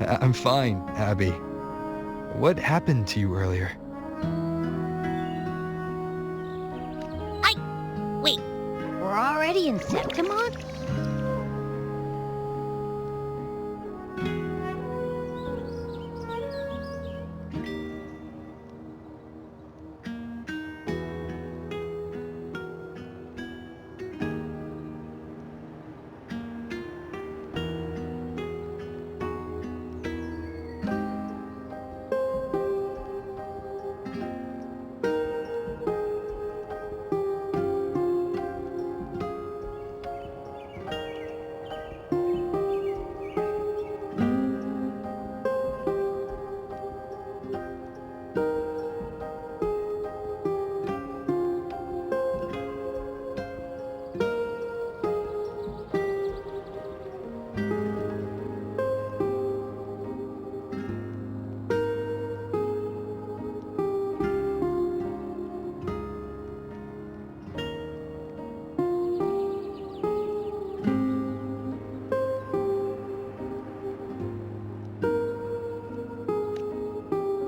I'm fine, Abby. What happened to you earlier? I... Wait, we're already in Septimon?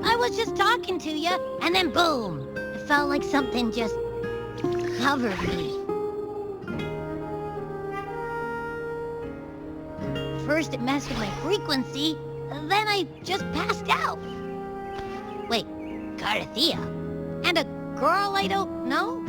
I was just talking to you, and then boom! It felt like something just covered me. First it messed with my frequency, then I just passed out. Wait, Carthea? And a girl I don't know?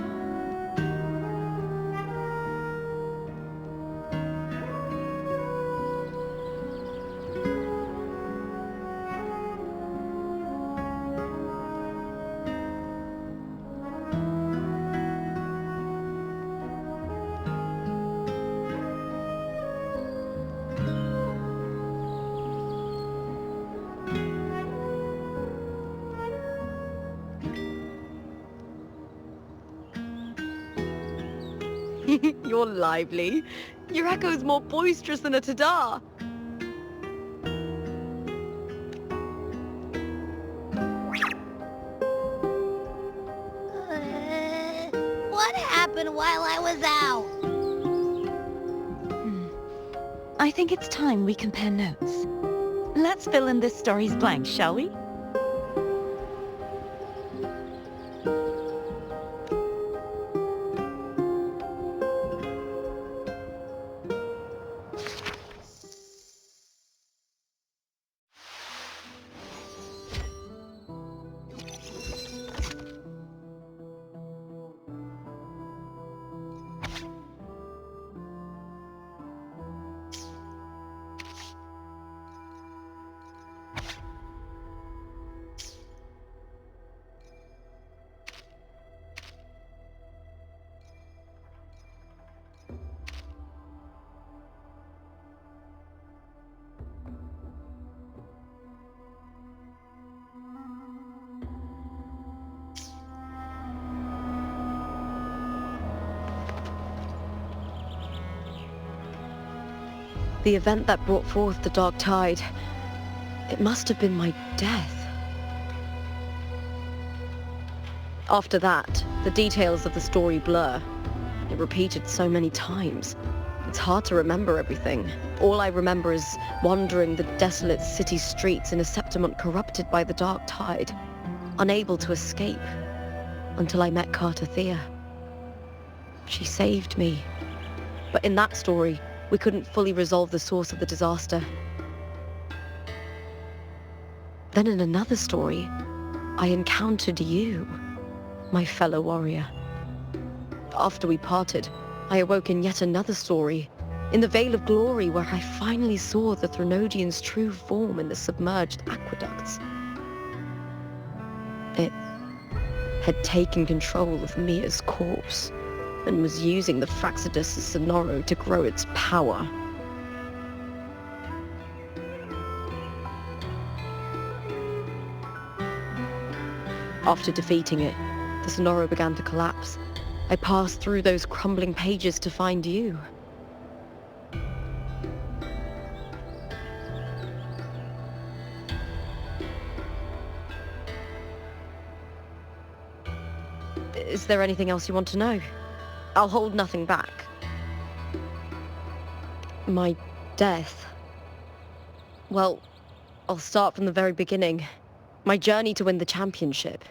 You're lively. Your echo's more boisterous than a tada. What happened while I was out? I think it's time we compare notes. Let's fill in this story's blanks, shall we? The event that brought forth the dark tide, it must have been my death. After that, the details of the story blur. It repeated so many times. It's hard to remember everything. All I remember is wandering the desolate city streets in a Septimont corrupted by the dark tide, unable to escape, until I met Carthea. She saved me. But in that story, we couldn't fully resolve the source of the disaster. Then in another story, I encountered you, my fellow warrior. After we parted, I awoke in yet another story, in the Vale of Glory, where I finally saw the Threnodian's true form in the submerged aqueducts. It had taken control of Mia's corpse, and was using the Fraxidus Sonoro to grow its power. After defeating it, the Sonoro began to collapse. I passed through those crumbling pages to find you. Is there anything else you want to know? I'll hold nothing back. My death. Well, I'll start from the very beginning. My journey to win the championship.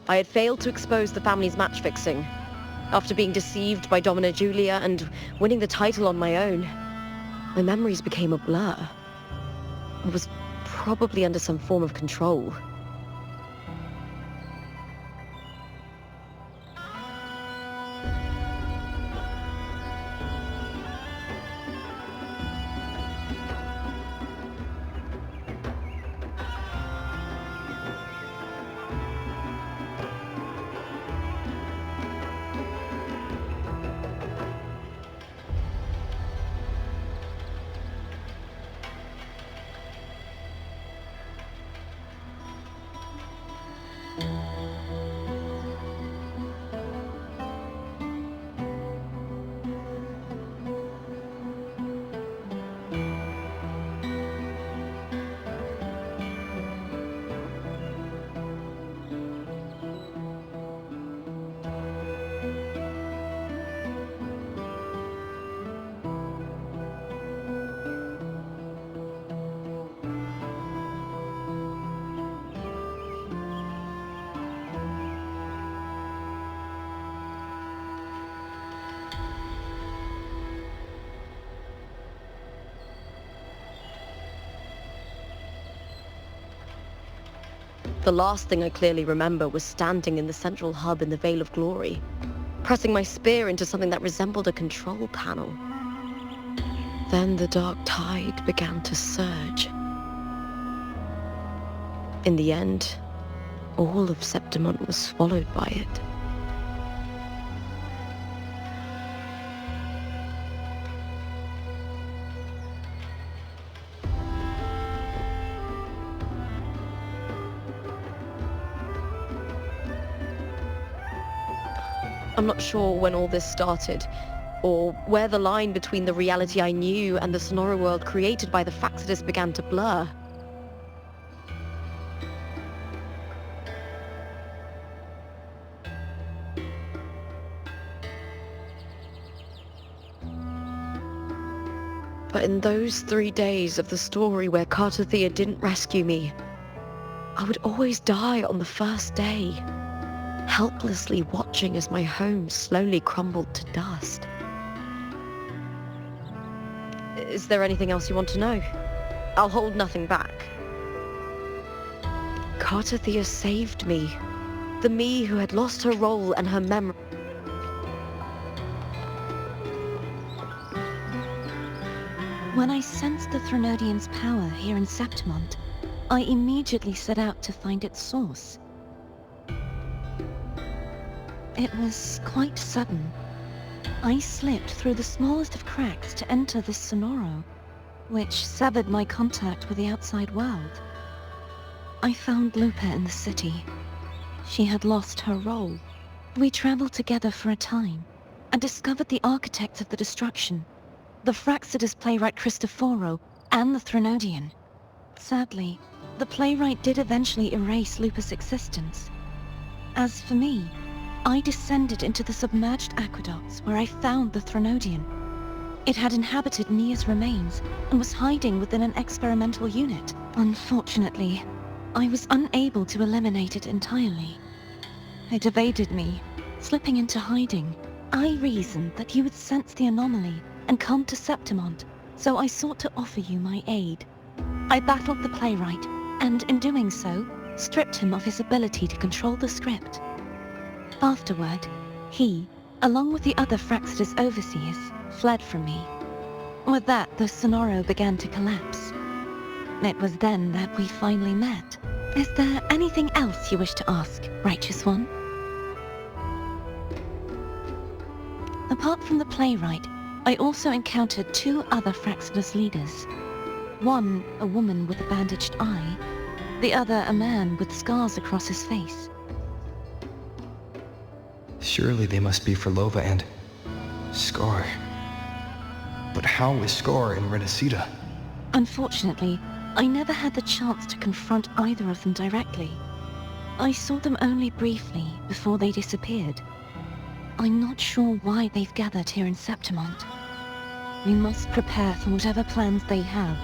I had failed to expose the family's match-fixing. After being deceived by Domina Julia and winning the title on my own, my memories became a blur. I was probably under some form of control. The last thing I clearly remember was standing in the central hub in the Veil of Glory, pressing my spear into something that resembled a control panel. Then the dark tide began to surge. In the end, all of Septimont was swallowed by it. I'm not sure when all this started, or where the line between the reality I knew and the Sonora world created by the Faxidus began to blur. But in those 3 days of the story where Cartothea didn't rescue me, I would always die on the first day, helplessly watching as my home slowly crumbled to dust. Is there anything else you want to know? I'll hold nothing back. Cartothea saved me. The me who had lost her role and her memory. When I sensed the Threnodian's power here in Septimont, I immediately set out to find its source. It was quite sudden. I slipped through the smallest of cracks to enter this Sonoro, which severed my contact with the outside world. I found Lupa in the city. She had lost her role. We traveled together for a time, and discovered the architects of the destruction, the Fraxidus playwright Cristoforo, and the Threnodian. Sadly, the playwright did eventually erase Lupa's existence. As for me, I descended into the submerged aqueducts where I found the Threnodian. It had inhabited Nia's remains and was hiding within an experimental unit. Unfortunately, I was unable to eliminate it entirely. It evaded me, slipping into hiding. I reasoned that you would sense the anomaly and come to Septimont, so I sought to offer you my aid. I battled the playwright, and in doing so, stripped him of his ability to control the script. Afterward, he, along with the other Fraxidus overseers, fled from me. With that, the Sonoro began to collapse. It was then that we finally met. Is there anything else you wish to ask, Righteous One? Apart from the playwright, I also encountered 2 other Fraxidus leaders. One, a woman with a bandaged eye, the other a man with scars across his face. Surely they must be Frolova and... Scar. But how is Scar in Renacida? Unfortunately, I never had the chance to confront either of them directly. I saw them only briefly before they disappeared. I'm not sure why they've gathered here in Septimont. We must prepare for whatever plans they have.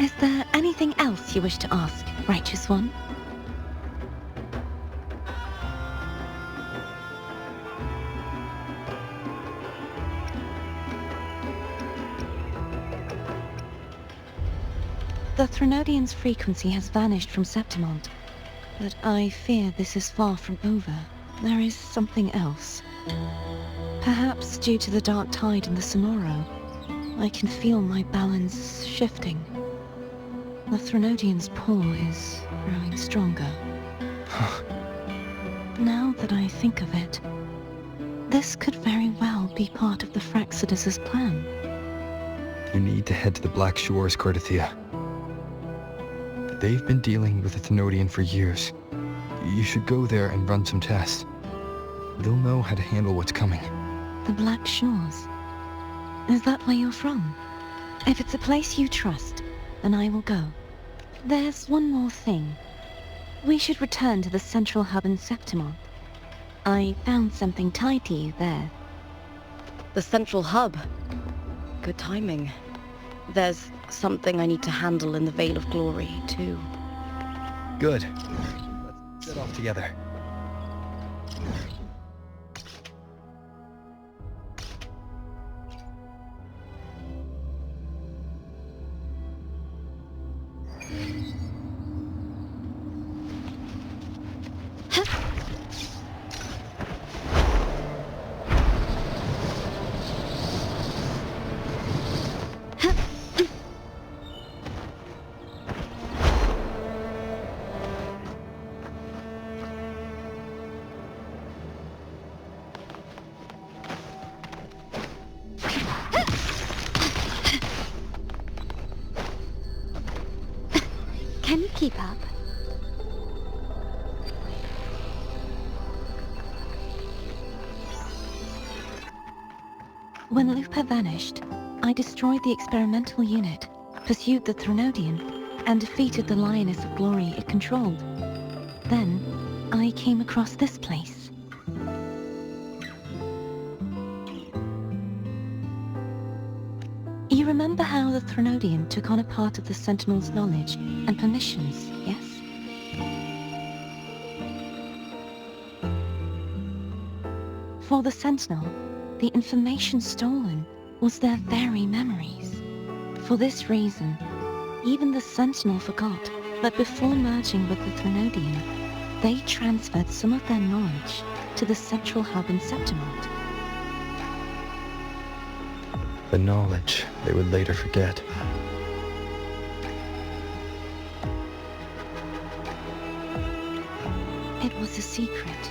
Is there anything else you wish to ask, Righteous One? The Threnodian's frequency has vanished from Septimont, but I fear this is far from over. There is something else. Perhaps due to the dark tide in the Sonoro, I can feel my balance shifting. The Threnodian's pull is growing stronger. Now that I think of it, this could very well be part of the Fraxidus' plan. You need to head to the Black Shores, Cardathia. They've been dealing with the Thenodian for years. You should go there and run some tests. They'll know how to handle what's coming. The Black Shores? Is that where you're from? If it's a place you trust, then I will go. There's one more thing. We should return to the central hub in Septimont. I found something tied to you there. The central hub. Good timing. There's something I need to handle in the Veil of Glory, too. Good. Let's set off together. Can you keep up? When Lupa vanished, I destroyed the experimental unit, pursued the Threnodian, and defeated the Lioness of Glory it controlled. Then, I came across this place. You remember how the Threnodian took on a part of the Sentinel's knowledge and permissions, yes? For the Sentinel, the information stolen was their very memories. For this reason, even the Sentinel forgot that before merging with the Threnodian, they transferred some of their knowledge to the central hub in Septimont. The knowledge they would later forget. It was a secret,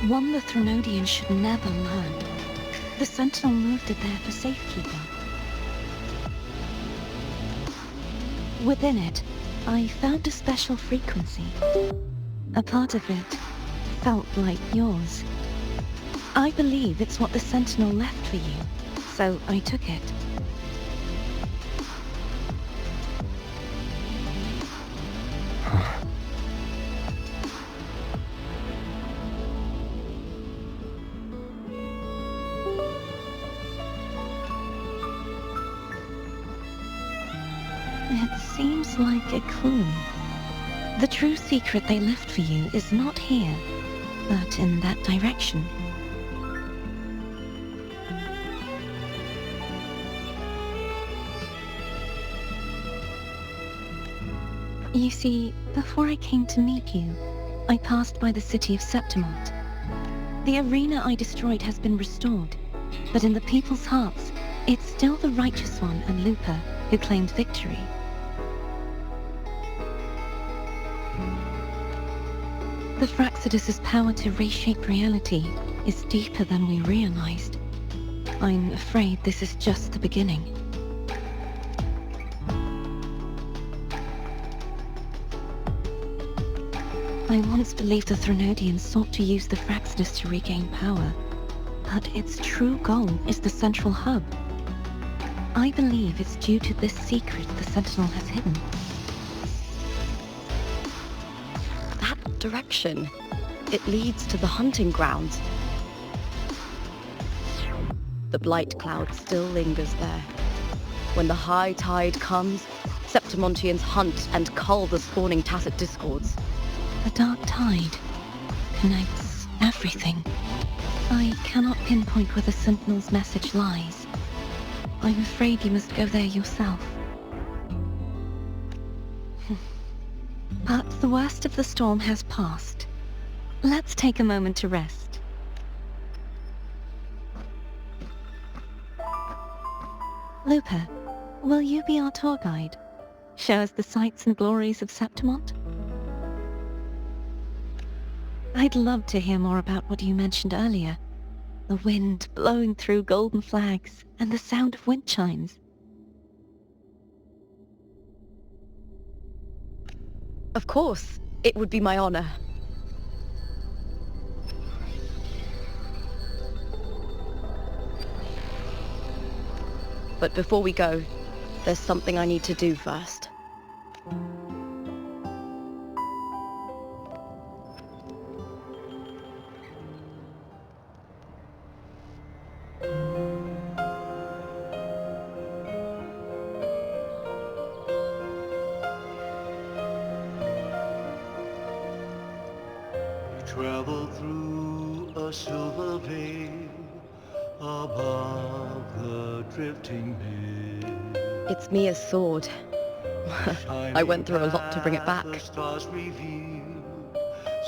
one the Threnodian should never learn. The Sentinel moved it there for safekeeping. Within it, I found a special frequency. A part of it felt like yours. I believe it's what the Sentinel left for you, so I took it. It seems like a clue. The true secret they left for you is not here. but in that direction. You see, before I came to meet you, I passed by the city of Septimont. The arena I destroyed has been restored, but in the people's hearts, it's still the Righteous One and Lupa who claimed victory. The Fraxidus' power to reshape reality is deeper than we realized. I'm afraid this is just the beginning. I once believed the Threnodians sought to use the Fraxidus to regain power, but its true goal is the central hub. I believe it's due to this secret the Sentinel has hidden. That direction, it leads to the hunting grounds. The blight cloud still lingers there. When the high tide comes, Septimontians hunt and cull the spawning Tacit Discords. The dark tide connects everything. I cannot pinpoint where the Sentinel's message lies. I'm afraid you must go there yourself. But the worst of the storm has passed. Let's take a moment to rest. Lupa, will you be our tour guide? Show us the sights and glories of Septimont? I'd love to hear more about what you mentioned earlier. The wind blowing through golden flags and the sound of wind chimes. Of course, it would be my honor. But before we go, there's something I need to do first. Travel through a silver veil above the drifting mist. It's Mia's sword. I went through a lot to bring it back. The stars reveal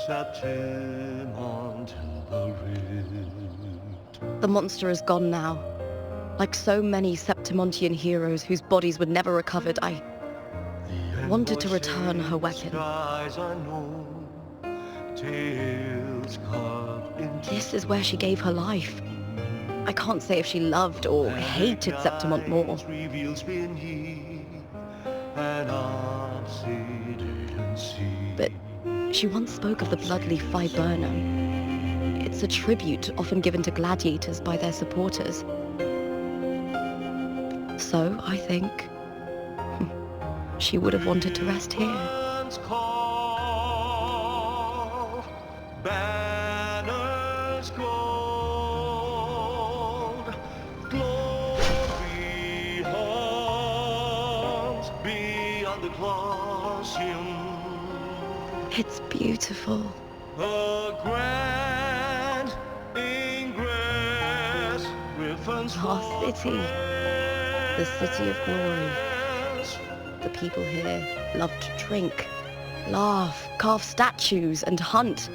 Septimont in the rift. The monster is gone now. Like so many Septimontian heroes whose bodies were never recovered, I wanted to return her weapon. This is where she gave her life. I can't say if she loved or hated Septimont more. But she once spoke of the bloodleaf viburnum. It's a tribute often given to gladiators by their supporters. So, I think, she would have wanted to rest here. Banners gold, glory hangs beyond the Colosseum. It's beautiful. A grand ingress, griffins Our city. The city of glory. The people here love to drink, laugh, carve statues, and hunt.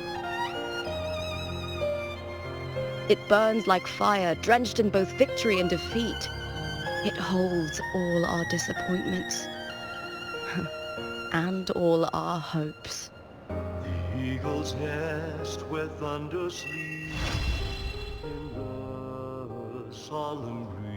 It burns like fire, drenched in both victory and defeat. It holds all our disappointments and all our hopes. The eagle's nest where thunder sleeps in the solemn breeze.